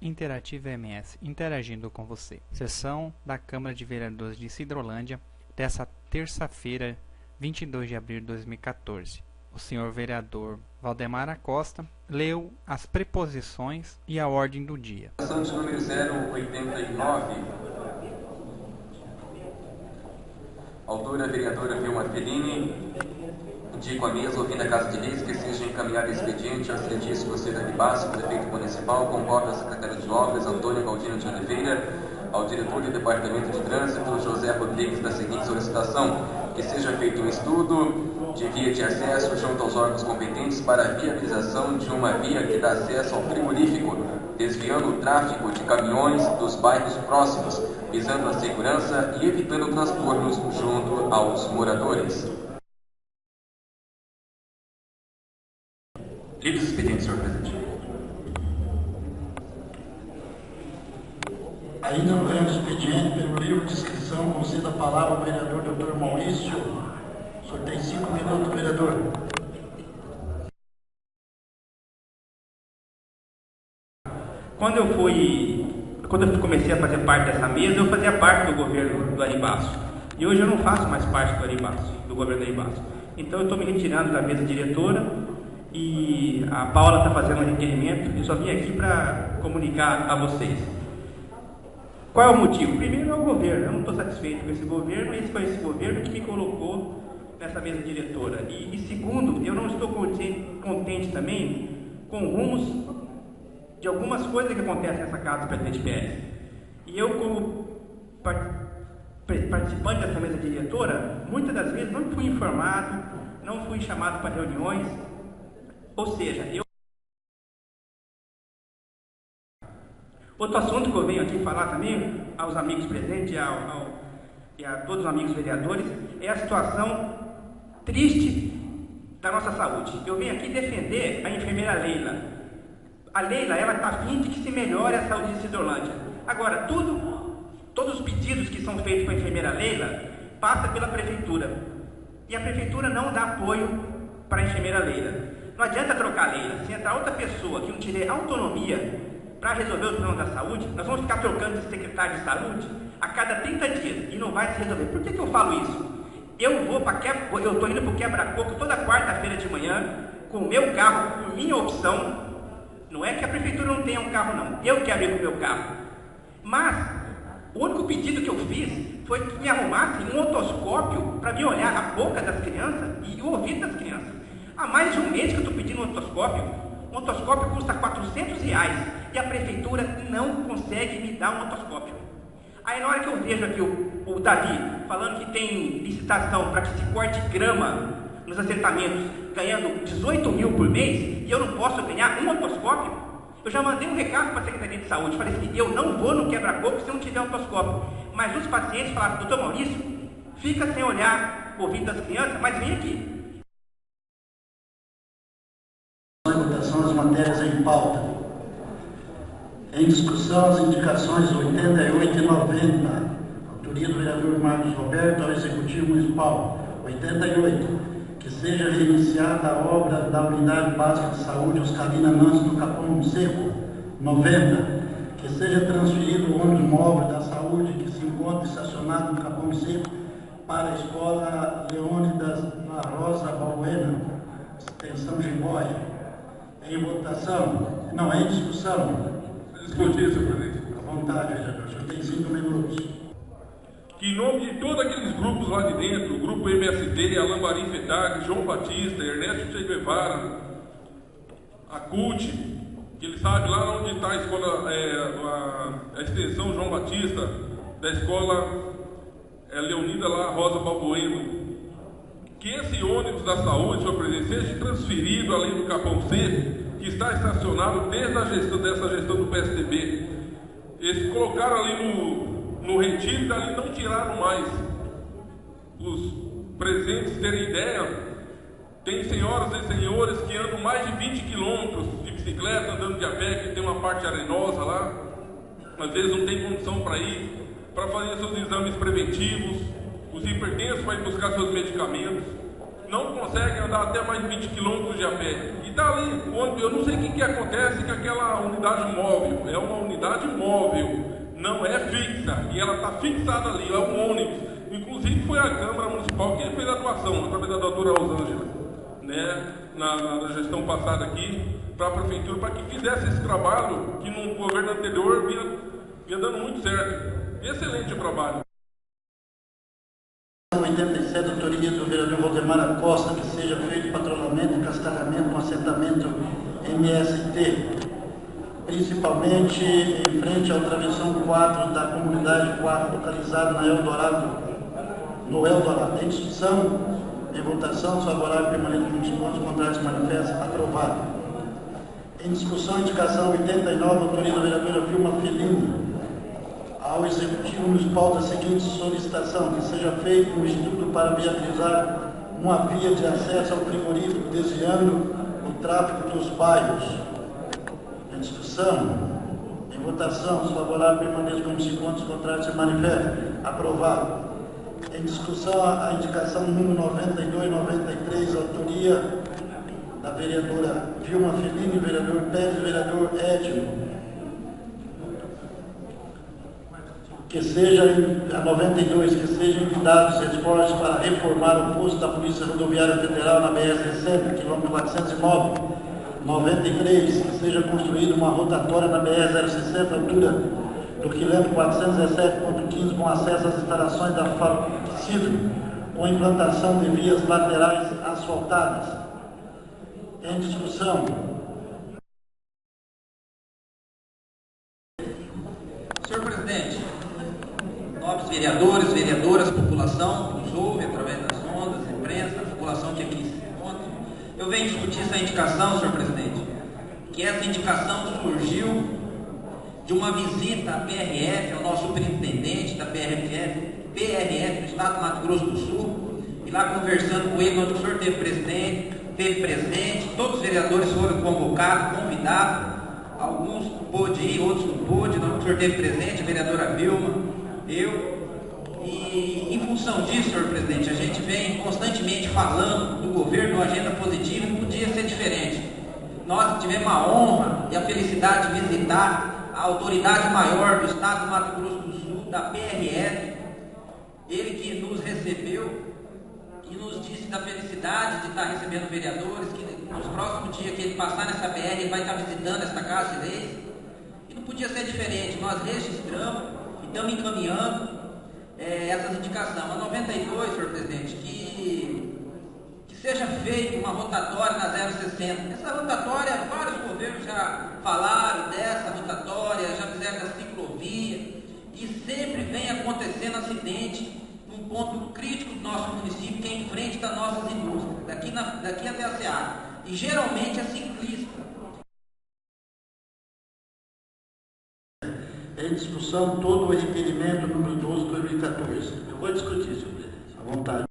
Interativa MS, interagindo com você. Sessão da Câmara de Vereadores de Sidrolândia, dessa terça-feira, 22 de abril de 2014. O senhor vereador Valdemar Acosta leu as preposições e a ordem do dia. Sessão de número 089. Autora, vereadora Vilma Fellini. Indico a mesa, ouvindo a Casa de Leis, que seja encaminhado expediente ao excelentíssimo Conselho Ribasso, prefeito municipal, concorda a secretária de Obras, Antônia Galdino de Oliveira, ao diretor do Departamento de Trânsito, José Rodrigues, da seguinte solicitação: que seja feito um estudo de via de acesso junto aos órgãos competentes para a viabilização de uma via que dá acesso ao frigorífico, desviando o tráfego de caminhões dos bairros próximos, visando a segurança e evitando transtornos junto aos moradores. Livros expedientes, senhor presidente. Ainda no ramo expediente, pelo livro de inscrição, conceda a palavra ao vereador Dr. Maurício. O senhor tem 5 minutos, vereador. Quando eu comecei a fazer parte dessa mesa, eu fazia parte do governo do Aribaço. E hoje eu não faço mais parte do Aribaço, do governo do Aribaço. Então eu estou me retirando da mesa diretora e a Paula está fazendo um requerimento. Eu só vim aqui para comunicar a vocês. Qual é o motivo? Primeiro é o governo. Eu não estou satisfeito com esse governo, e esse foi esse governo que me colocou nessa mesa diretora. E segundo, eu não estou contente também com rumos de algumas coisas que acontecem nessa casa do presidente Pérez. E eu, como participante dessa mesa diretora, muitas das vezes não fui informado, não fui chamado para reuniões, ou seja, Outro assunto que eu venho aqui falar também aos amigos presentes e a todos os amigos vereadores é a situação triste da nossa saúde. Eu venho aqui defender a enfermeira Leila. A Leila, ela está afim de que se melhore a saúde de Sidrolândia. Agora, todos os pedidos que são feitos para a enfermeira Leila passam pela prefeitura. E a prefeitura não dá apoio para a enfermeira Leila. Não adianta trocar a Leila. Se entrar outra pessoa que não tiver autonomia para resolver o problema da saúde, nós vamos ficar trocando de secretário de saúde a cada 30 dias e não vai se resolver. Por que eu falo isso? Eu estou indo para o quebra-coco toda quarta-feira de manhã com o meu carro, por minha opção. Não é que a prefeitura não tenha um carro, não. Eu quero ir com o meu carro. Mas o único pedido que eu fiz foi que me arrumassem um otoscópio para me olhar a boca das crianças e o ouvido das crianças. Há mais de um mês que eu estou pedindo um otoscópio. Um otoscópio custa R$400 e a prefeitura não consegue me dar um otoscópio. Aí na hora que eu vejo aqui o Davi falando que tem licitação para que se corte grama nos assentamentos, ganhando 18 mil por mês, e eu não posso ganhar um otoscópio, eu já mandei um recado para a Secretaria de Saúde. Falei assim: eu não vou no quebra-coco se eu não tiver otoscópio. Mas os pacientes falaram: doutor Maurício, fica sem olhar o ouvido das crianças, mas vem aqui. Votação das matérias em pauta. Em discussão, as indicações 88 e 90. Autoria do vereador Marcos Roberto ao Executivo Municipal. 88. Que seja reiniciada a obra da Unidade Básica de Saúde Oscarina Nancy do Capão Seco. 90. Que seja transferido o ônibus móvel da saúde que se encontra estacionado no Capão Seco para a Escola Leônidas La Rosa Balbuena, extensão Jiboia. Em votação? Não, é em discussão. Discutir, senhor presidente. À vontade, vereador. O senhor tem 5 minutos. Que em nome de todos aqueles grupos lá de dentro, o grupo MST, Alain Marim Fetag, João Batista, Ernesto Che Guevara, a CUT, que ele sabe lá onde está a escola, a extensão João Batista, da escola Leonida La Rosa Balbueno, que esse ônibus da saúde, senhor presidente, seja transferido além do Capão Seco, que está estacionado desde a gestão dessa gestão do PSDB. Eles colocaram ali no retiro e dali não tiraram mais. Os presentes terem ideia, tem senhoras e senhores que andam mais de 20 quilômetros de bicicleta, andando de a pé, que tem uma parte arenosa lá, às vezes não tem condição para ir, para fazer seus exames preventivos, os hipertensos para ir buscar seus medicamentos, não conseguem andar até mais de 20 quilômetros de a pé. E está ali, eu não sei o que acontece com aquela unidade móvel, é uma unidade móvel, não é fixa, e ela está fixada ali, é um ônibus. Inclusive foi a Câmara Municipal que fez a doação, através da doutora Rosângela, né, na gestão passada aqui, para a Prefeitura, para que fizesse esse trabalho que no governo anterior vinha dando muito certo. Excelente o trabalho. 87, autoria do vereador Valdemar Acosta, que seja feito patrulhamento e cascalhamento no assentamento MST, principalmente em frente à travessão 4 da comunidade 4, localizada no Eldorado. Em discussão, em votação, favorável, permanente com os pontos contrários, manifesta, aprovado. Em discussão, indicação 89, autoria da vereadora Vilma Fellini, ao Executivo Municipal da seguinte solicitação: que seja feito um estudo para viabilizar uma via de acesso ao frigorífico, desviando o tráfego dos bairros. Em discussão, em votação, favorável, permanece como se pontos contrários, se manifesta, aprovado. Em discussão, a indicação número 92 e 93, autoria da vereadora Vilma Fellini, vereador Pérez, vereador Edmo, que seja a 92, que sejam enviados esforços para reformar o posto da Polícia Rodoviária Federal na BR-60, quilômetro 409. 93, que seja construída uma rotatória na BR-060, altura do quilômetro 417.15, com acesso às instalações da FACIF, com implantação de vias laterais asfaltadas. Em discussão. Senhor presidente, nobres vereadores, vereadoras, população que nos ouve através das ondas, imprensa, a população que aqui se encontra, eu venho discutir essa indicação, senhor presidente, que essa indicação surgiu de uma visita à PRF, ao nosso superintendente da PRF do Estado do Mato Grosso do Sul, e lá conversando com ele, onde o senhor teve presente, todos os vereadores foram convocados, convidados, alguns pôde ir, outros não pôde, o senhor teve presente, a vereadora Vilma, eu, e em função disso, senhor presidente, a gente vem constantemente falando do governo, uma agenda positiva, não podia ser diferente. Nós tivemos a honra e a felicidade de visitar a autoridade maior do Estado do Mato Grosso do Sul, da PRF, ele que nos recebeu e nos disse da felicidade de estar recebendo vereadores, que nos próximos dias que ele passar nessa BR, ele vai estar visitando esta Casa de Leis, e não podia ser diferente. Nós registramos e estamos encaminhando essas indicações. A 92, senhor presidente, que seja feita uma rotatória na 060. Essa rotatória, vários governos já falaram dessa rotatória, já fizeram da ciclovia, e sempre vem acontecendo acidente num ponto crítico do nosso município, que é em frente das nossas indústrias, daqui até a Seara, e geralmente é ciclista. Em discussão, todo o requerimento número 12 de 2014. Eu vou discutir, senhor presidente, à vontade.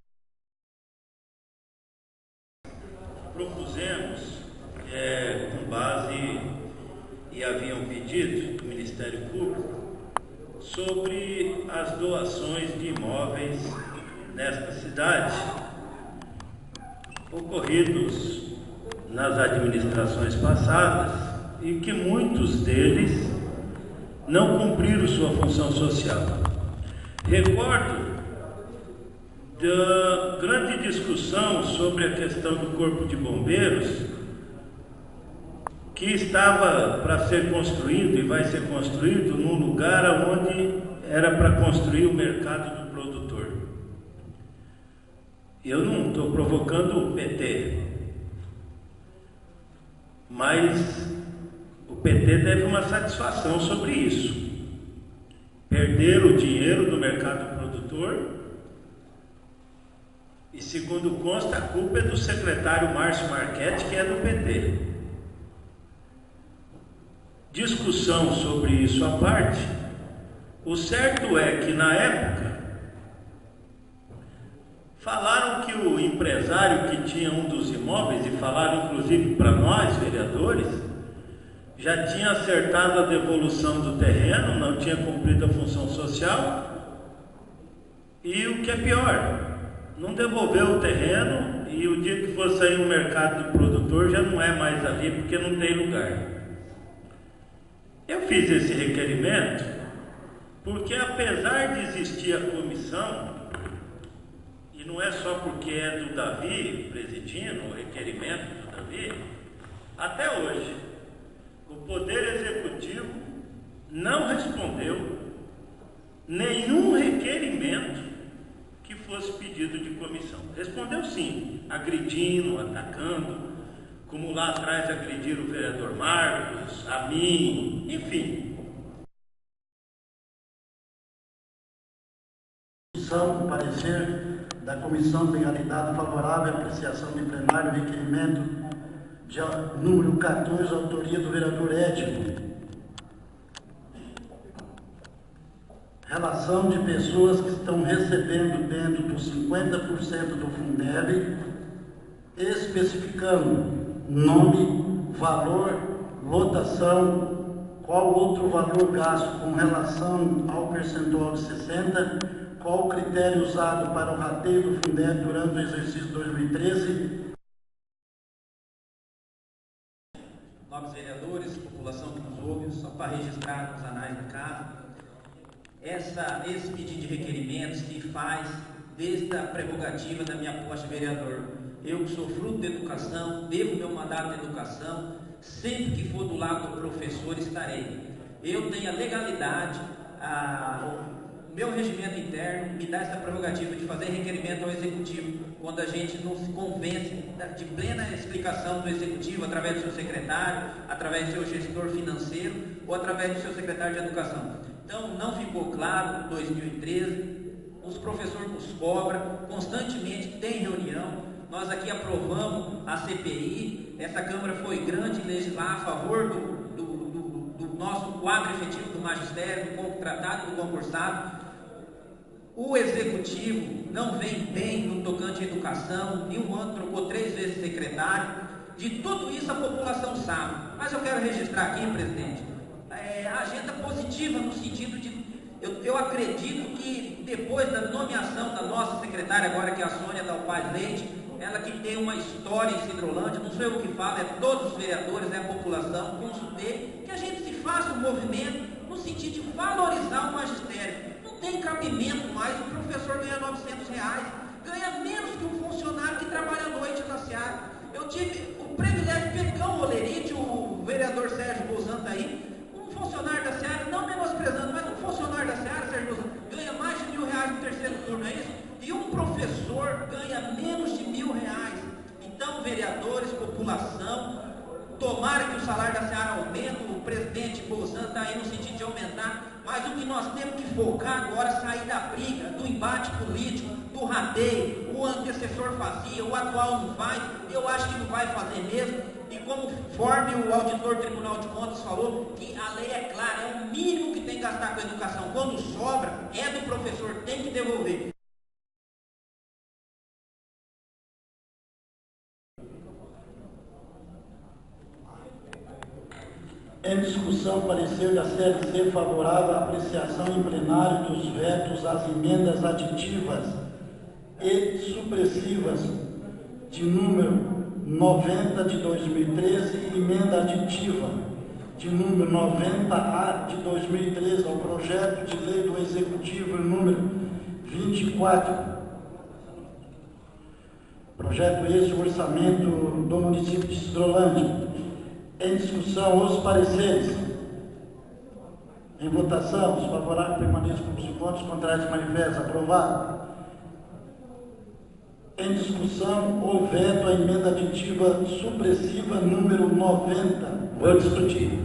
Propusemos, com base, e haviam pedido do Ministério Público, sobre as doações de imóveis nesta cidade, ocorridos nas administrações passadas, e que muitos deles não cumpriram sua função social. Recordo da grande discussão sobre a questão do Corpo de Bombeiros, que estava para ser construído e vai ser construído num lugar onde era para construir o mercado do produtor. Eu não estou provocando o PT, mas o PT deve uma satisfação sobre isso. Perder o dinheiro do mercado produtor, e segundo consta, a culpa é do secretário Márcio Marchetti, que é do PT. Discussão sobre isso à parte, o certo é que na época falaram que o empresário que tinha um dos imóveis, e falaram inclusive para nós, vereadores, já tinha acertado a devolução do terreno, não tinha cumprido a função social, e o que é pior, não devolveu o terreno e o dia que for sair no mercado de produtor já não é mais ali porque não tem lugar. Eu fiz esse requerimento porque, apesar de existir a comissão, e não é só porque é do Davi presidindo o requerimento do Davi, até hoje o Poder Executivo não respondeu nenhum requerimento que fosse pedido de comissão. Respondeu sim, agredindo, atacando, como lá atrás agrediram o vereador Marcos, a mim, enfim. O parecer da Comissão de Legalidade favorável à apreciação de plenário do requerimento de número 14, autoria do vereador Edmo. Relação de pessoas que estão recebendo dentro dos 50% do Fundeb, especificando nome, valor, lotação, qual outro valor gasto com relação ao percentual de 60%, qual o critério usado para o rateio do Fundeb durante o exercício 2013. Nobres vereadores, população que nos ouve, só para registrar nos anais da casa, esse pedido de requerimentos que faz desde a prerrogativa da minha posse de vereador. Eu que sou fruto da educação, devo meu mandato de educação, sempre que for do lado do professor estarei. Eu tenho a legalidade, o meu regimento interno me dá essa prerrogativa de fazer requerimento ao Executivo quando a gente não se convence de plena explicação do Executivo através do seu secretário, através do seu gestor financeiro ou através do seu secretário de Educação. Então, não ficou claro, 2013, os professores nos cobram, constantemente tem reunião, nós aqui aprovamos a CPI, essa Câmara foi grande em legislar a favor do nosso quadro efetivo do magistério, do contratado, do concursado. O Executivo não vem bem no tocante à educação, em um ano trocou 3 vezes secretário, de tudo isso a população sabe, mas eu quero registrar aqui, presidente, a agenda positiva no sentido de, eu acredito que depois da nomeação da nossa secretária agora, que é a Sônia Dalpaz Leite, ela que tem uma história em Sidrolândia, não sou eu que falo, é todos os vereadores, é a população, consultei, que a gente se faça um movimento no sentido de valorizar o magistério. Não tem cabimento mais, o professor ganha R$900, ganha menos que um funcionário que trabalha à noite na Seara. Eu tive o privilégio de pegar o Olerite, o vereador Sérgio Bolzan está aí, um funcionário da Seara, não menosprezando, mas um funcionário da Seara, Sérgio Bolzan, ganha mais de R$1.000 no terceiro turno, é isso? E um professor ganha menos de R$1.000. Então, vereadores, população, tomara que o salário da Seara aumente, o presidente Bolzan está aí no sentido de aumentar, mas o que nós temos que focar agora é sair da briga, do embate político, do rateio, o antecessor fazia, o atual não faz, eu acho que não vai fazer mesmo, e conforme o auditor do Tribunal de Contas falou, que a lei é clara, é o mínimo que tem que gastar com a educação, quando sobra, é do professor, tem que devolver. Em discussão, parecer da CLC favorável à apreciação em plenário dos vetos às emendas aditivas e supressivas de número 90 de 2013 e emenda aditiva de número 90A de 2013 ao projeto de lei do Executivo número 24. Projeto esse, o orçamento do município de Sidrolândia. Em discussão, os pareceres. Em votação, os favoráveis permaneçam como se encontram, os contrários manifestam. Aprovado. Em discussão, o veto à emenda aditiva supressiva número 90. Vou discutir.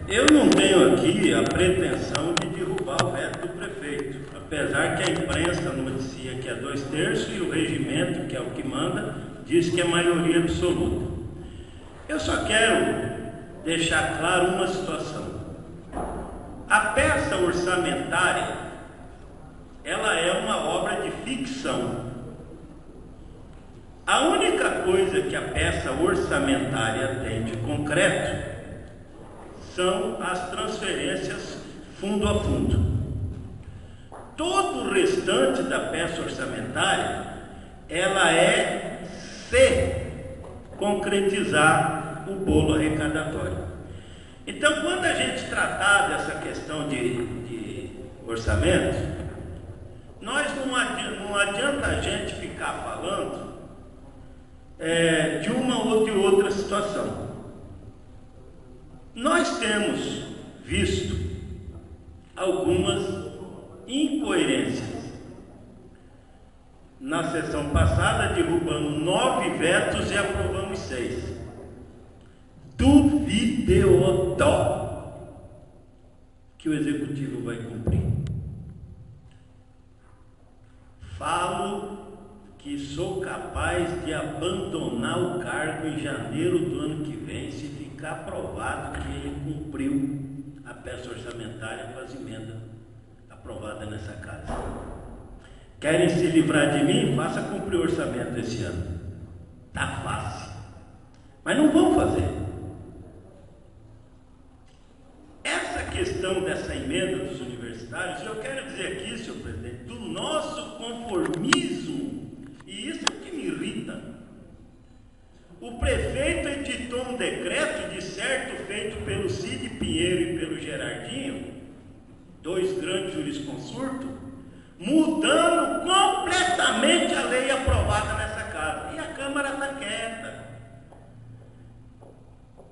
Eu não tenho aqui a pretensão de derrubar o veto do prefeito, apesar que a imprensa noticia que é 2/3 e o regimento, que é o que manda, diz que é maioria absoluta. Eu só quero deixar claro uma situação. A peça orçamentária, ela é uma obra de ficção. A única coisa que a peça orçamentária tem de concreto são as transferências fundo a fundo. Todo o restante da peça orçamentária ela é se concretizar o bolo arrecadatório. Então, quando a gente tratar dessa questão de orçamento, não adianta a gente ficar falando de uma ou de outra situação. Nós temos visto algumas incoerências. Na sessão passada, derrubamos 9 vetos e aprovamos 6. Duvido que o Executivo vai cumprir. Falo que sou capaz de abandonar o cargo em janeiro do ano que vem se ficar aprovado que ele cumpriu a peça orçamentária com as emendas aprovadas nessa casa. Querem se livrar de mim? Faça cumprir o orçamento esse ano. Tá fácil. Mas não vão fazer. Essa questão dessa emenda dos universitários, eu quero dizer aqui, senhor presidente, do nosso conformismo, e isso é que me irrita. O prefeito editou um decreto de certo feito pelo Cid Pinheiro e pelo Gerardinho, 2 grandes jurisconsultos, mudando completamente a lei aprovada nessa casa. E a Câmara está quieta.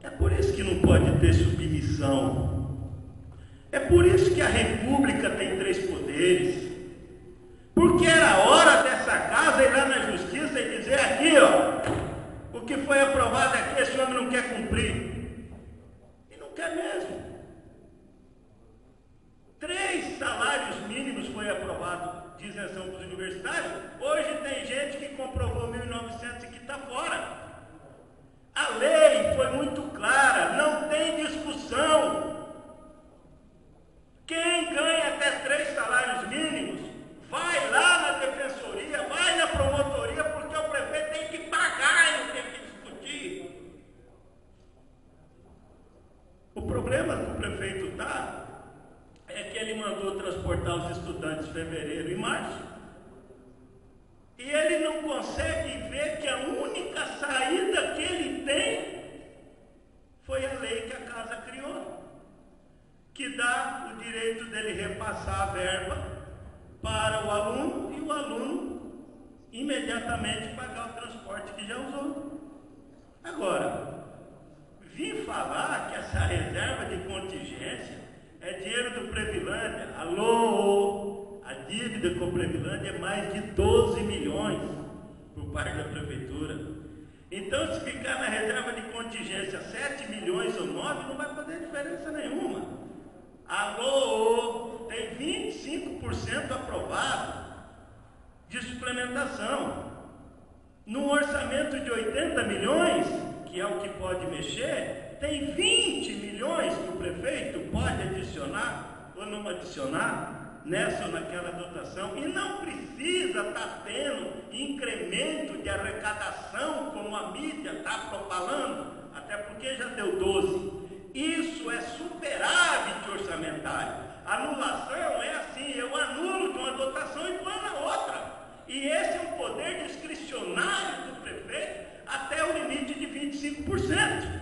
É por isso que não pode ter submissão. É por isso que a República tem 3 poderes. Porque era hora dessa casa ir lá na Justiça e dizer aqui, ó, o que foi aprovado aqui, esse homem não quer cumprir. E não quer mesmo. 3 salários mínimos foi aprovado de isenção para os universitários. Hoje tem gente que comprovou 1.900 e que está fora. A lei foi muito clara, não tem discussão. Quem ganha até 3 salários mínimos, vai lá na defensoria, vai na promotoria, porque o prefeito tem que pagar e não tem que discutir. O problema que o prefeito está é que ele mandou transportar os estudantes em fevereiro e março, e ele não consegue ver que a única saída que ele tem foi a lei que a casa criou, que dá o direito dele repassar a verba para o aluno e o aluno imediatamente pagar o transporte que já usou. Agora, vim falar que essa reserva de contingência é dinheiro do Previlândia. Alô, a dívida com o Previlândia é mais de 12 milhões por parte da Prefeitura. Então, se ficar na reserva de contingência 7 milhões ou 9, não vai fazer diferença nenhuma. Alô, tem 25% aprovado de suplementação. Num orçamento de 80 milhões, que é o que pode mexer, tem 20 milhões que o prefeito pode adicionar ou não adicionar nessa ou naquela dotação, e não precisa estar tendo incremento de arrecadação como a mídia está propalando, até porque já deu 12. Isso é superávit orçamentário. Anulação é assim, eu anulo de uma dotação e ponho na outra. E esse é um poder discricionário do prefeito até o limite de 25%.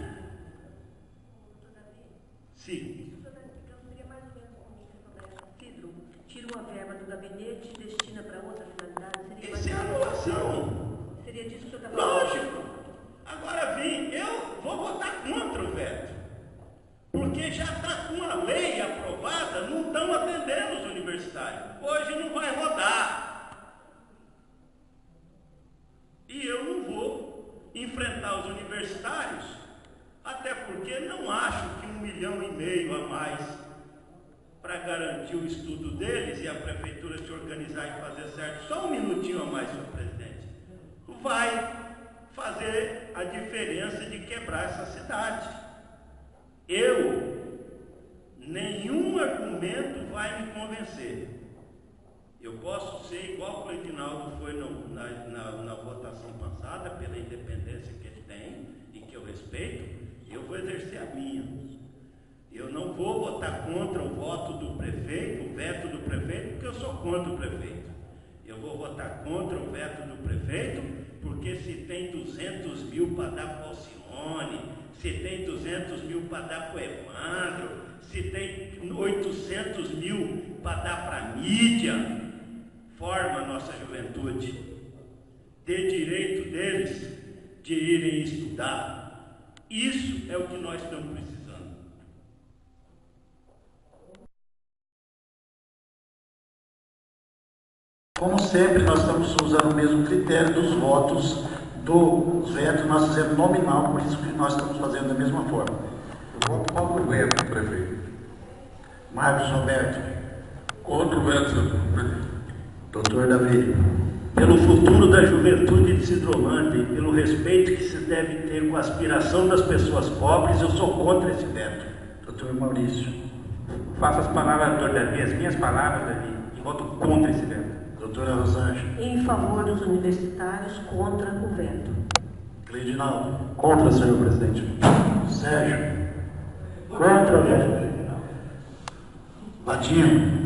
Sim. Tira uma verba do gabinete e destina para outra finalidade. Isso é anulação. Seria disso que eu estava falando. Lógico. Agora eu vou votar contra o veto. Porque já está com a lei aprovada, não estão atendendo os universitários. Hoje não vai rodar. E eu não vou enfrentar os universitários, até porque não acho que 1,5 milhão a mais para garantir o estudo deles e a prefeitura se organizar e fazer certo, só 1 minutinho a mais, senhor presidente, vai fazer a diferença de quebrar essa cidade. Nenhum argumento vai me convencer. Eu posso ser igual o Cleitinaldo foi na votação passada, pela independência que ele tem e que eu respeito, eu vou exercer a minha. Eu não vou votar contra o voto do prefeito, o veto do prefeito, porque eu sou contra o prefeito. Eu vou votar contra o veto do prefeito, porque se tem 200 mil para dar para o Alcione, se tem 200 mil para dar para o Evandro, se tem 800 mil para dar para a mídia, forma a nossa juventude, dê direito deles de irem estudar. Isso é o que nós estamos precisando. Como sempre, nós estamos usando o mesmo critério dos votos do veto, nós fizemos nominal, por isso que nós estamos fazendo da mesma forma. Eu voto contra o veto, prefeito. Marcos Roberto. Contra o veto, senhor prefeito. Doutor Davi. Pelo futuro da juventude de Sidrolândia e pelo respeito que se deve ter com a aspiração das pessoas pobres, eu sou contra esse veto. Doutor Maurício. Faço as palavras do doutor Davi, as minhas palavras, Davi, e voto contra esse veto. Doutora Rosângela. Em favor dos universitários, contra o veto. Cleidinaldo. Contra, senhor presidente. Sérgio. Contra o veto. Batinho.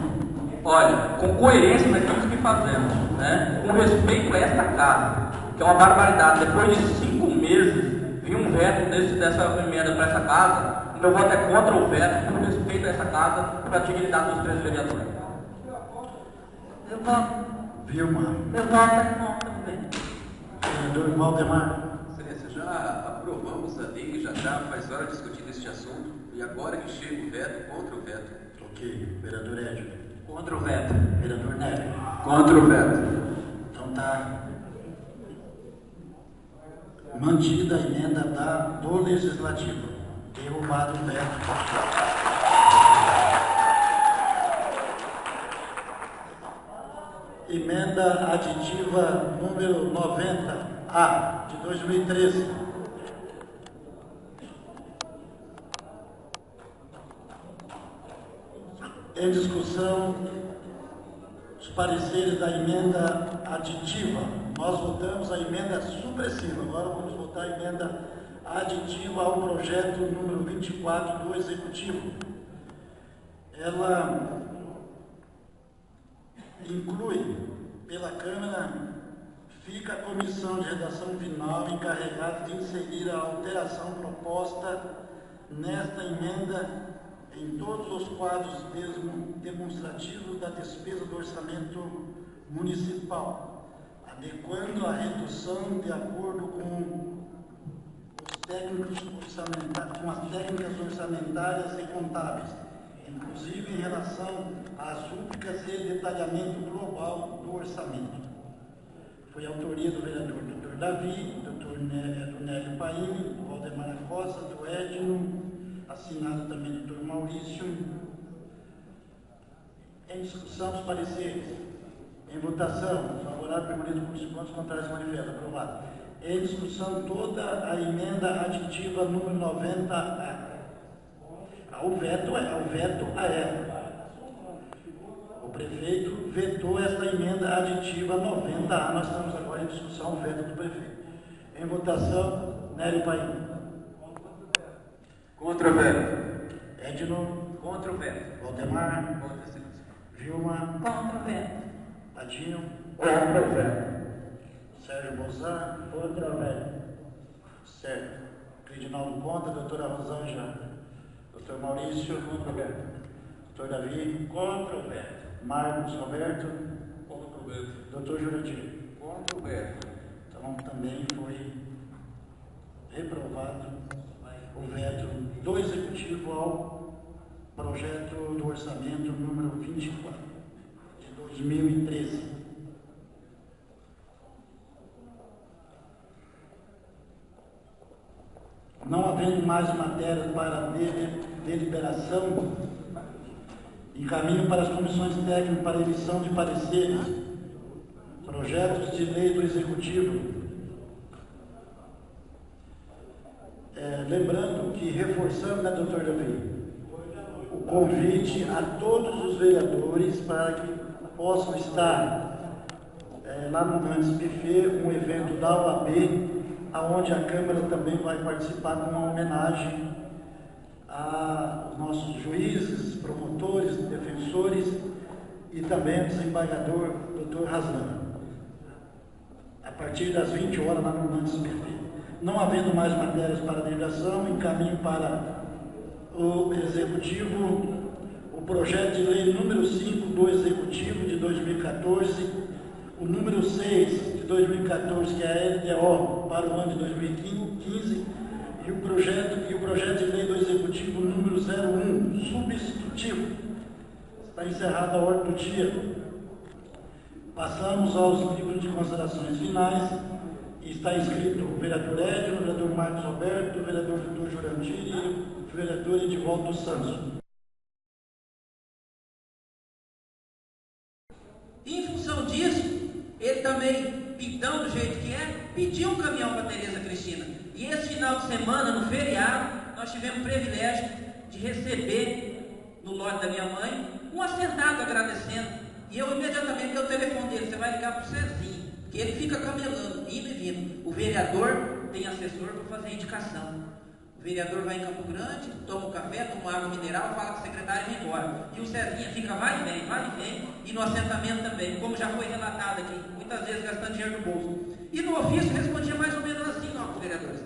Olha, com coerência nós temos que fazer, né? Com respeito a esta casa, que é uma barbaridade. Depois de 5 meses, vir um veto dessa emenda para essa casa, o meu voto é contra o veto, com respeito a essa casa, para a dignidade dos 3 vereadores. Meu voto. Vilma. Meu voto é contra o veto. Vereador Valdemar. Excelência, já aprovamos a lei, já faz hora discutindo este assunto, e agora que chega o veto, contra o veto. Ok. Vereador Edson. Contra o veto. Vereador Neto. Contra o veto. Então tá. Mantida a emenda do Legislativo. Derrubado o veto. Emenda aditiva número 90A, de 2013. Em discussão, os pareceres da emenda aditiva. Nós votamos a emenda supressiva. Agora vamos votar a emenda aditiva ao projeto número 24 do Executivo. Ela inclui, pela Câmara, fica a comissão de redação final encarregada de inserir a alteração proposta nesta emenda em todos os quadros demonstrativos da despesa do orçamento municipal, adequando a redução de acordo com as técnicas orçamentárias e contábeis, inclusive em relação às rubricas e detalhamento global do orçamento. Foi autoria do vereador Dr. Davi, do Nélio Paini, do Valdemar Costa, do Edno, assinado também do Dr. Maurício. Em discussão, os pareceres. Em votação, favorável, permanente por 5 votos, contrários, manifesto. Aprovado. Em discussão, toda a emenda aditiva número 90A. O veto a ela. O prefeito vetou esta emenda aditiva 90A. Nós estamos agora em discussão o veto do prefeito. Em votação, Nélio Paim. Contra o veto. Edno. Contra o veto. Valdemar. Contra, excelência. Vilma. Contra o veto. Padinho. Contra o veto. Sérgio Bolzan. Contra o veto. Certo. Cleidinaldo contra. Doutora Rosângela. Doutor Maurício. Contra o veto. Doutor Davi. Contra o veto. Marcos Roberto. Contra o veto. Doutor Jurandir. Contra o veto. Então também foi reprovado o veto do Executivo ao projeto do orçamento número 24 de 2013. Não havendo mais matéria para deliberação, encaminho para as comissões técnicas para emissão de pareceres, projetos de lei do Executivo. Lembrando que reforçamos, né, doutor Davi, o convite a todos os vereadores para que possam estar lá no Grandes Buffet, um evento da OAB, onde a Câmara também vai participar com uma homenagem aos nossos juízes, promotores, defensores e também o desembargador Dr. Raslan, a partir das 20 horas na Normandes PT. Não havendo mais matérias para deliberação, encaminho para o Executivo o projeto de lei número 5 do Executivo de 2014, o número 6 de 2014, que é a LDO para o ano de 2015, e o projeto de lei do Executivo número 01, substitutivo. Está encerrada a ordem do dia. Passamos aos livros de considerações finais. Está inscrito o vereador Edson, o vereador Marcos Roberto, o vereador Dr. Jurandir e o vereador Edivaldo Santos. Em função disso, ele também, então, do jeito que é, pediu um caminhão para Tereza Cristina. E esse final de semana, no feriado, nós tivemos o privilégio de receber, no lote da minha mãe, um assentado agradecendo. E eu imediatamente dei o telefone dele, você vai ligar para o Cezinho, que ele fica camelando, indo e vindo. O vereador tem assessor para fazer indicação. O vereador vai em Campo Grande, toma um café, toma uma água mineral, fala com o secretário e vai embora. E o Cezinha fica vai e vem, e no assentamento também, como já foi relatado aqui, muitas vezes gastando dinheiro no bolso. E no ofício respondia mais ou menos assim, nossos vereadores.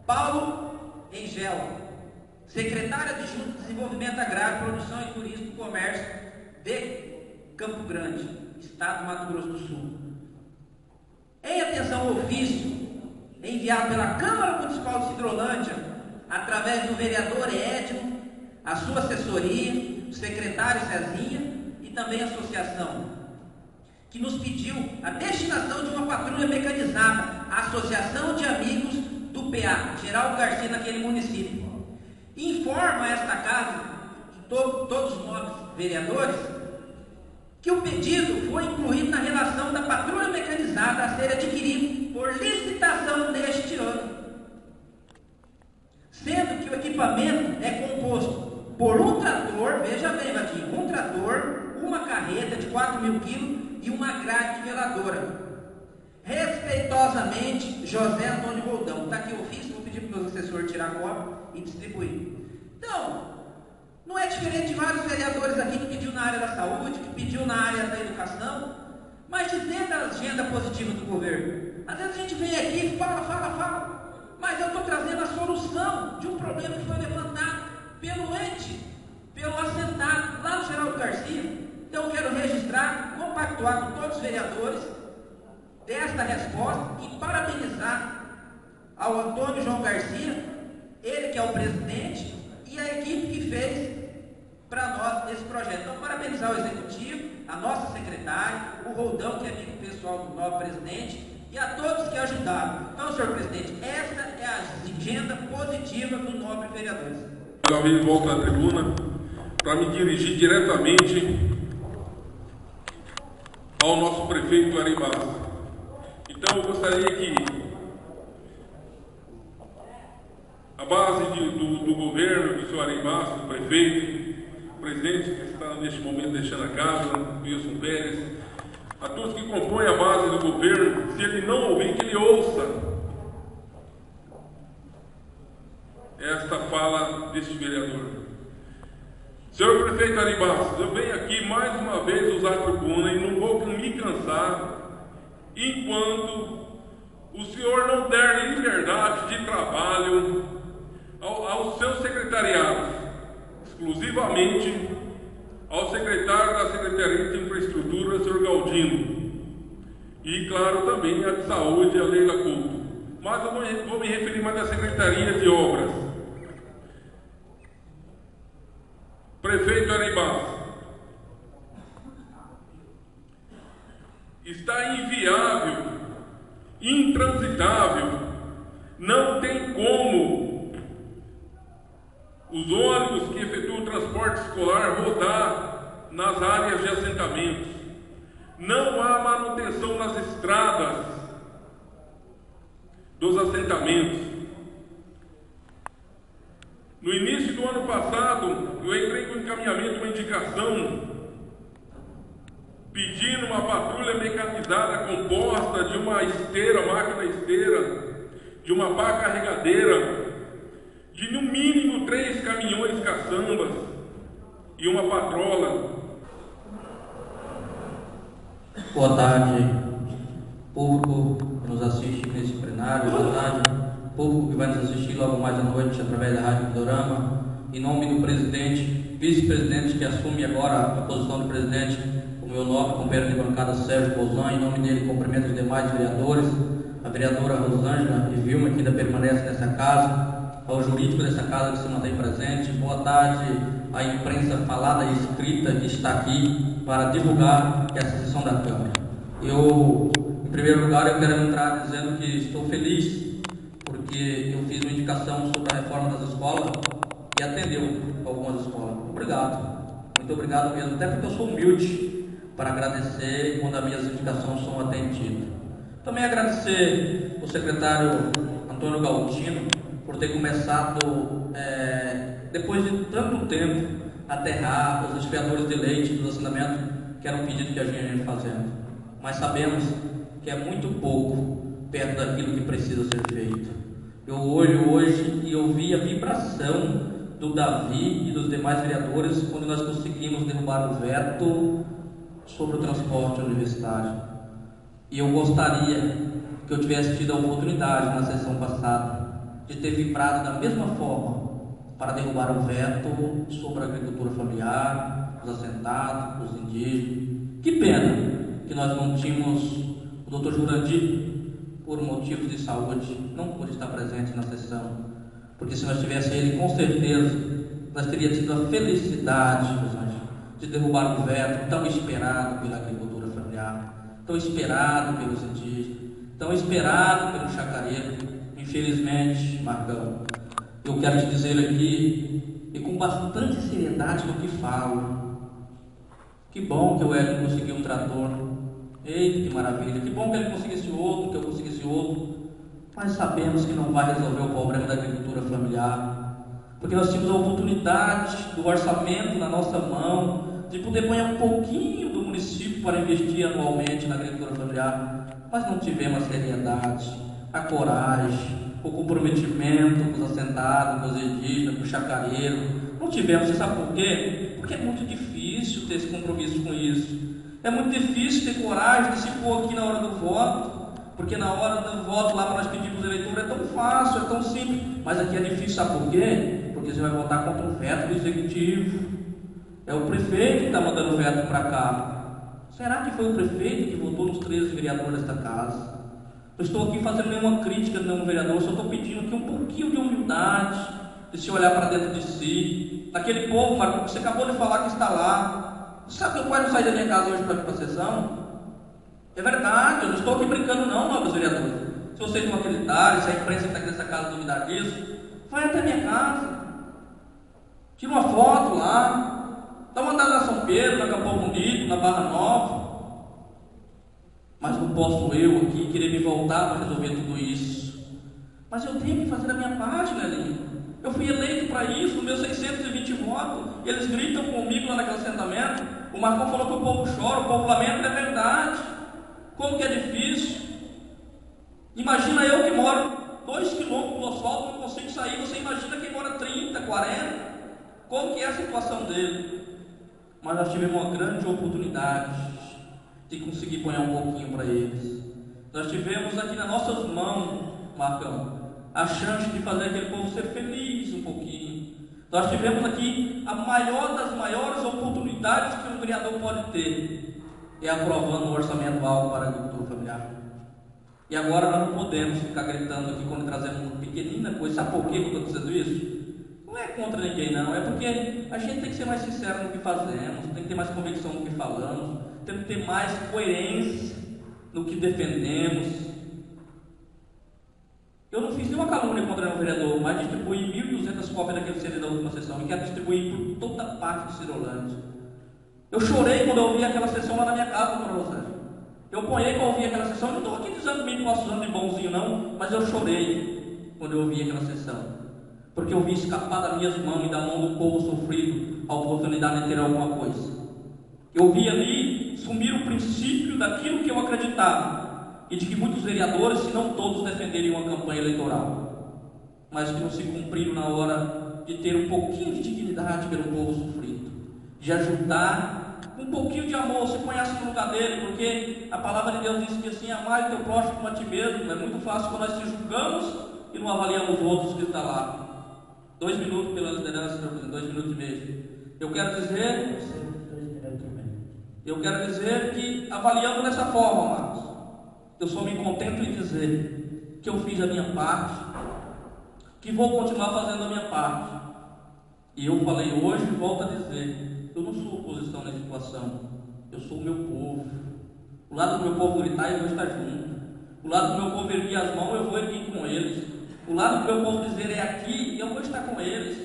Paulo Engel, secretário adjunto de Desenvolvimento Agrário, Produção e Turismo e Comércio de Campo Grande, Estado do Mato Grosso do Sul. Em atenção ao ofício enviado pela Câmara Municipal de Sidrolândia, através do vereador Edno, a sua assessoria, o secretário Cezinha e também a associação, que nos pediu a destinação de uma patrulha mecanizada, a Associação de Amigos do PA, Geraldo Garcia, naquele município. Informa esta casa, todos os nobres vereadores, que o pedido foi incluído na relação da patrulha mecanizada a ser adquirido por licitação deste ano, sendo que o equipamento é composto por um trator, veja bem, Vadinho, um trator, uma carreta de 4.000 quilos e uma grade niveladora. Respeitosamente, José Antônio Roldão. Está aqui o ofício, vou pedir para o meu assessor tirar a cópia e distribuir. Então, não é diferente de vários vereadores aqui que pediu na área da saúde, que pediu na área da educação, mas dizendo a agenda positiva do governo. Às vezes a gente vem aqui e fala, mas eu estou trazendo a solução de um problema que foi levantado pelo ente, pelo assentado lá no Geraldo Garcia. Então eu quero registrar, compactuar com todos os vereadores desta resposta e parabenizar ao Antônio João Garcia, ele que é o presidente, e a equipe que fez para nós esse projeto. Então, parabenizar o executivo, a nossa secretária, o Roldão, que é amigo pessoal do novo presidente, e a todos que ajudaram. Então, senhor presidente, esta é a agenda positiva do nobre vereador. Já vim de volta à tribuna para me dirigir diretamente ao nosso prefeito Ari Bassa. Então, eu gostaria que a base do governo, do senhor Ari Bassa, do prefeito, o presidente que está neste momento deixando a casa, Wilson Pérez, a todos que compõem a base do governo, se ele não ouvir, que ele ouça esta fala deste vereador. Senhor prefeito Ari Bassa, eu venho aqui mais uma vez usar a tribuna e não vou me cansar enquanto o senhor não der liberdade de trabalho aos seus secretariados, exclusivamente ao secretário da Secretaria de Infraestrutura, senhor Galdino, e claro também a de Saúde, a Leila Couto. Mas eu vou me referir mais à Secretaria de Obras. Prefeito Ari Bassa, está inviável, intransitável, não tem como os ônibus que efetuam o transporte escolar rodar nas áreas de assentamentos. Não há manutenção nas estradas dos assentamentos. No início do ano passado, eu entrei com encaminhamento, uma indicação, pedindo uma patrulha mecanizada composta de uma esteira, máquina esteira, de uma pá carregadeira, de no mínimo 3 caminhões caçambas e uma patrola. Boa tarde, público que nos assiste nesse plenário. Boa tarde, público que vai nos assistir logo mais à noite através da Rádio Pindorama. Em nome do presidente, vice-presidente que assume agora a posição do presidente, o meu nobre companheiro de bancada Sérgio Bolzan, em nome dele cumprimento os demais vereadores, a vereadora Rosângela e Vilma, que ainda permanece nessa casa, ao jurídico dessa casa que se mantém presente. Boa tarde à imprensa falada e escrita que está aqui para divulgar essa sessão da Câmara. Eu, em primeiro lugar, eu quero entrar dizendo que estou feliz porque eu fiz uma indicação sobre a reforma das escolas e atendeu algumas escolas. Obrigado, muito obrigado mesmo, até porque eu sou humilde para agradecer quando as minhas indicações são atendidas. Também agradecer o secretário Antônio Galdino por ter começado, depois de tanto tempo, a aterrar os expiadores de leite do assinamento, que era um pedido que a gente ia fazendo. Mas sabemos que é muito pouco perto daquilo que precisa ser feito. Eu olho hoje e ouvi a vibração do Davi e dos demais vereadores quando nós conseguimos derrubar o veto sobre o transporte universitário. E eu gostaria que eu tivesse tido a oportunidade na sessão passada de ter vibrado da mesma forma para derrubar o veto sobre a agricultura familiar, os assentados, os indígenas. Que pena que nós não tínhamos o Dr. Jurandir, por motivos de saúde, não pôde estar presente na sessão, porque se nós tivéssemos ele, com certeza, nós teríamos tido a felicidade, de derrubar o veto tão esperado pela agricultura familiar, tão esperado pelos indígenas, tão esperado pelo chacareiro. Infelizmente, Marcão, eu quero te dizer aqui, e com bastante seriedade no que falo, que bom que o Hélio conseguiu um trator. Eita, que maravilha, que bom que ele conseguisse outro, que eu conseguisse outro, mas sabemos que não vai resolver o problema da agricultura familiar, porque nós tínhamos a oportunidade do orçamento na nossa mão, de poder pôr um pouquinho do município para investir anualmente na agricultura familiar, mas não tivemos a seriedade, a coragem, o comprometimento com os assentados, com os indígenas, com o chacareiro. Não tivemos, você sabe por quê? Porque é muito difícil ter esse compromisso com isso. É muito difícil ter coragem de se pôr aqui na hora do voto, porque na hora do voto lá para nós pedirmos eleitores é tão fácil, é tão simples, mas aqui é difícil, sabe por quê? Porque você vai votar contra o veto do executivo. É o prefeito que está mandando o veto para cá. Será que foi o prefeito que votou nos 13 vereadores desta casa? Eu estou aqui fazendo nenhuma crítica de nenhum vereador, eu só estou pedindo aqui um pouquinho de humildade, de se olhar para dentro de si, daquele povo, Marco, que você acabou de falar que está lá. Você sabe que eu quase não saí da minha casa hoje para ir para a sessão? É verdade, eu não estou aqui brincando não, nobres vereadores. Se vocês não acreditarem, se a imprensa que está aqui nessa casa duvidar disso, vai até a minha casa, tira uma foto lá, dá uma andada na São Pedro, na Capão Bonito, na Barra Nova. Mas não posso eu aqui querer me voltar para resolver tudo isso. Mas eu tenho que fazer a minha parte, Lelinho. Eu fui eleito para isso, meus 620 votos, eles gritam comigo lá naquele assentamento. O Marcão falou que o povo chora, o povo lamenta, é verdade. Como que é difícil. Imagina eu que moro 2 quilômetros do asfalto, não consigo sair. Você imagina quem mora 30, 40. Como que é a situação dele? Mas nós tivemos uma grande oportunidade de conseguir pôr um pouquinho para eles. Nós tivemos aqui nas nossas mãos, Marcão, a chance de fazer aquele povo ser feliz um pouquinho. Nós tivemos aqui a maior das maiores oportunidades que um vereador pode ter, é aprovando o orçamento alto para a agricultura familiar. E agora nós não podemos ficar gritando aqui quando trazemos uma pequenina coisa. Sabe por que eu estou dizendo isso? Não é contra ninguém não, é porque a gente tem que ser mais sincero no que fazemos, tem que ter mais convicção no que falamos, tem que ter mais coerência no que defendemos. Eu não fiz nenhuma calúnia contra o vereador, mas distribuí 1.200 cópias daquele CD da última sessão e quero distribuir por toda parte de Cirolândia. Eu chorei quando eu ouvi aquela sessão lá na minha casa, doutora Rosário. Eu ponhei quando eu ouvi aquela sessão, não estou aqui dizendo que me mostrando de bonzinho não, mas eu chorei quando eu ouvi aquela sessão. Porque eu vi escapar das minhas mãos e da mão do povo sofrido a oportunidade de ter alguma coisa. Eu vi ali sumir o princípio daquilo que eu acreditava e de que muitos vereadores, se não todos, defenderiam uma campanha eleitoral, mas que não se cumpriram na hora de ter um pouquinho de dignidade pelo povo sofrido, de ajudar com um pouquinho de amor, se conhece no lugar dele, porque a palavra de Deus diz que assim, amar o teu próximo como a ti mesmo. É muito fácil quando nós se julgamos e não avaliamos os outros que estão lá. 2 minutos pela liderança, senhor presidente, 2 minutos e meio. Eu quero dizer que, avaliando dessa forma, amados, eu só me contento em dizer que eu fiz a minha parte, que vou continuar fazendo a minha parte. E eu falei hoje e volto a dizer, eu não sou oposição na situação, eu sou o meu povo. O lado do meu povo gritar, eu vou estar junto. O lado do meu povo erguer as mãos, eu vou erguer com eles. O lado do meu povo dizer é aqui, eu vou estar com eles.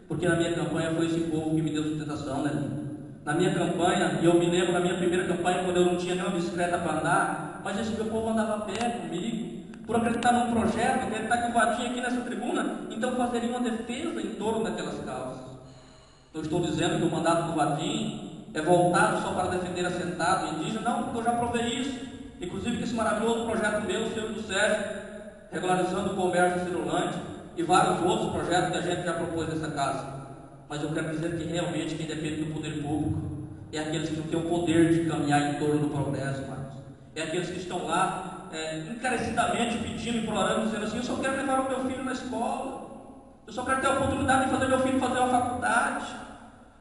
Porque na minha campanha foi esse povo que me deu sustentação, né? Na minha campanha, e eu me lembro da minha primeira campanha, quando eu não tinha nenhuma bicicleta para andar, mas esse meu povo andava a pé comigo, por acreditar num projeto, acreditar que o Vadim aqui nessa tribuna, então fazeria uma defesa em torno daquelas causas. Eu estou dizendo que o mandato do Vadim é voltado só para defender assentado indígena, não, porque eu já provei isso, inclusive que esse maravilhoso projeto meu, o senhor do Sérgio, regularizando o comércio em Cirolândia, e vários outros projetos que a gente já propôs nessa casa. Mas eu quero dizer que realmente quem depende do poder público é aqueles que não têm o poder de caminhar em torno do progresso, Marcos. É aqueles que estão lá encarecidamente pedindo, implorando, dizendo assim, eu só quero levar o meu filho na escola, eu só quero ter a oportunidade de fazer meu filho fazer uma faculdade,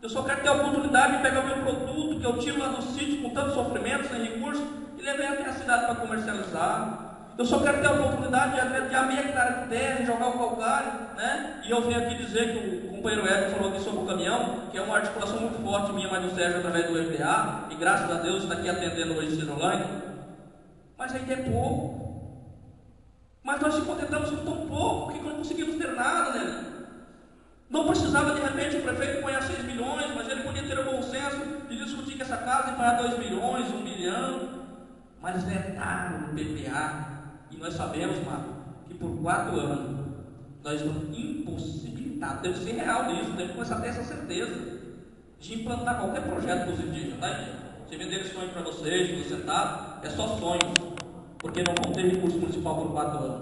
eu só quero ter a oportunidade de pegar o meu produto que eu tiro lá do sítio com tanto sofrimento, sem recursos, e levar até a cidade para comercializar. Eu só quero ter a oportunidade de a meia hectare de terra e jogar o calcário, né? E eu venho aqui dizer que o companheiro Edson falou aqui sobre o caminhão, que é uma articulação muito forte minha, mas do Sérgio, através do EPA, e graças a Deus está aqui atendendo hoje em Cirolândia. Mas ainda é pouco. Mas nós se contentamos com tão pouco que não conseguimos ter nada, né? Não precisava, de repente, o prefeito ganhar 6 milhões, mas ele podia ter o bom senso de discutir que essa casa e pagar 2 milhões, 1 milhão. Mas vetaram no PPA. E nós sabemos, Marco, que por 4 anos nós estamos impossibilitados, deve ser real nisso, temos que começar a ter essa certeza de implantar qualquer projeto para os indígenas, tá? Se vender esse sonho para vocês, para sentar, é só sonho, porque não vão ter recurso municipal por 4 anos.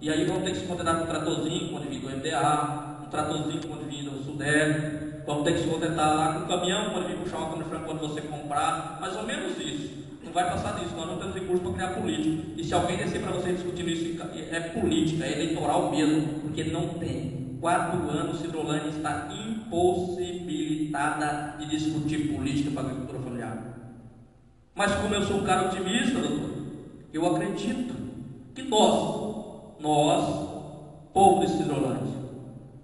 E aí vão ter que se contentar com um tratorzinho quando vir do MDA, um tratorzinho quando vir do SUDER, vão ter que se contentar lá com um caminhão quando vir puxar uma câmera de frango quando você comprar, mais ou menos isso. Não vai passar disso, nós não temos recursos para criar política. E se alguém descer para vocês discutindo isso, é política, é eleitoral mesmo, porque não tem. 4 anos, Cirolândia está impossibilitada de discutir política para a agricultura familiar. Mas como eu sou um cara otimista, doutor, eu acredito que nós, povo de Cirolândia,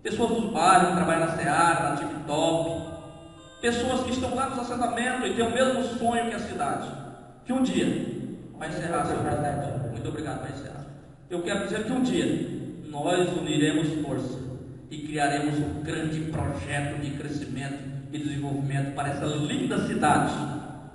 pessoas dos bairros que trabalham na Seara, na TikTok, pessoas que estão lá nos assentamentos e têm o mesmo sonho que a cidade, que um dia, vai encerrar, senhor presidente, muito obrigado, vai encerrar. Eu quero dizer que um dia nós uniremos força e criaremos um grande projeto de crescimento e desenvolvimento para essa linda cidade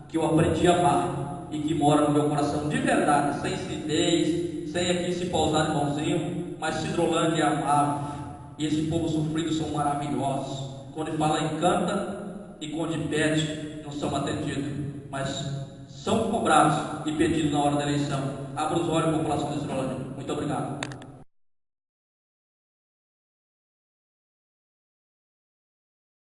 que eu aprendi a amar e que mora no meu coração de verdade, sem acidez, sem aqui se pousar de bonzinho, mas Cirolândia é amável e esse povo sofrido são maravilhosos. Quando fala encanta e quando pede não são atendidos, mas são cobrados e pedidos na hora da eleição. Abra os olhos, população de Cirolândia. Muito obrigado.